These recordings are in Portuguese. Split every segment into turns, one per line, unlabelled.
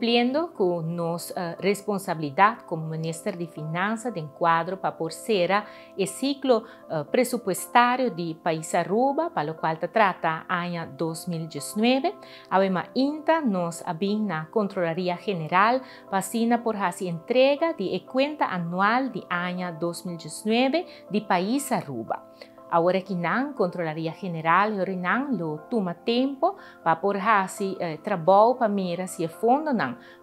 cumpliendo con nuestra responsabilidad como Ministro de Finanzas de encuadro para por ser el ciclo presupuestario de País Aruba, para lo cual se trata año 2019. Además, INTA nos abin na Controlaría General para por hacer entrega de cuenta anual de año 2019 de País Aruba. Ahora que la Controlaría General lo toma tiempo para por hacer trabajo para mirar si el fondo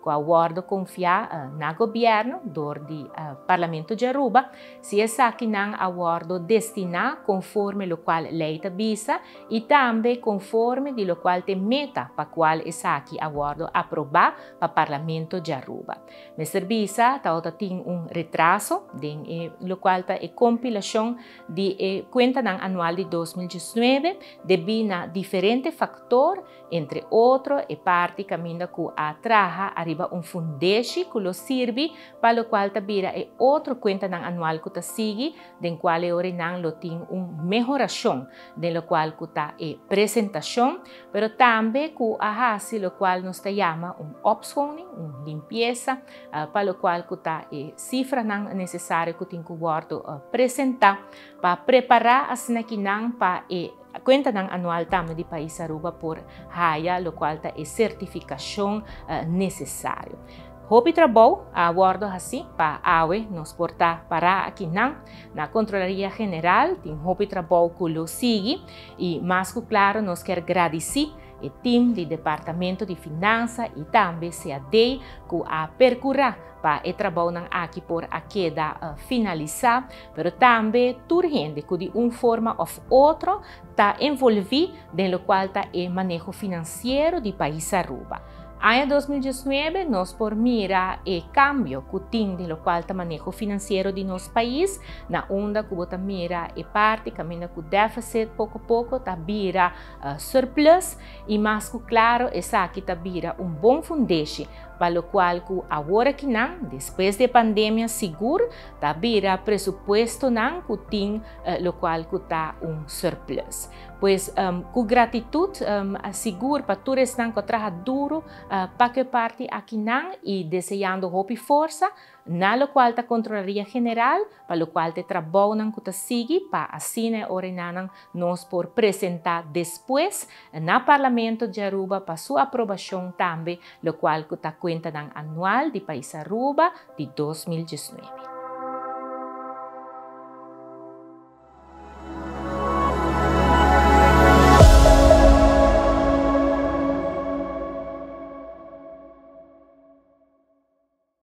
con acuerdo confiar en el gobierno del Parlamento de Aruba, si es que nan acuerdo destinado conforme lo cual ley te avisa y también conforme de lo cual te meta para cual es que acuerdo aprobado para el Parlamento de Aruba. Me servisa tiene un retraso de lo cual es compilación de cuenta anual de 2019 debido a diferentes factores, entre otros, e prácticamente que traja arriba un fundeshi que lo sirve para lo cual tabira otro cuenta anual que sigue, den cual ora lo tiene una mejoración, de lo cual que presentación, pero también que hace lo cual nos llama un opschoning, una limpieza, para lo cual que cifra necesaria que tiene que presentar para preparar assim que para cuenta anual também de País Aruba por haya, lo cual é certificação necessário. Hope trabalho a bordo assim para nos portar para aqui na Controlaria General, tem hope trabalho que lo sigue e mais que claro nos quer agradecer o time do Departamento de Finanças e também CAD que a percorrer para o trabalho aqui por aqui da finalizar, mas também toda gente que de uma forma ou outra está envolvida no qual está o manejo financeiro do País Aruba. Ano 2019, nós por mirar o cambio que tem de lo qual está manejo financeiro de nosso país, na onda que bota mira e parte, caminha com déficit pouco a pouco, está vira surplus e mais que claro, essa aqui está vira bom fundeixe, para o qual que agora que depois da pandemia seguro, está vira presupuesto que tem, lo qual que está surplus. Pois com gratitude, seguro para todos que trabalham duro para que parte aqui e desejando hope e força, na lo qual a Controlaria General, para lo qual te trabalham que sigue, para assim nós por apresentar depois no Parlamento de Aruba para sua aprovação também, lo qual que está conta anual de País Aruba de 2019.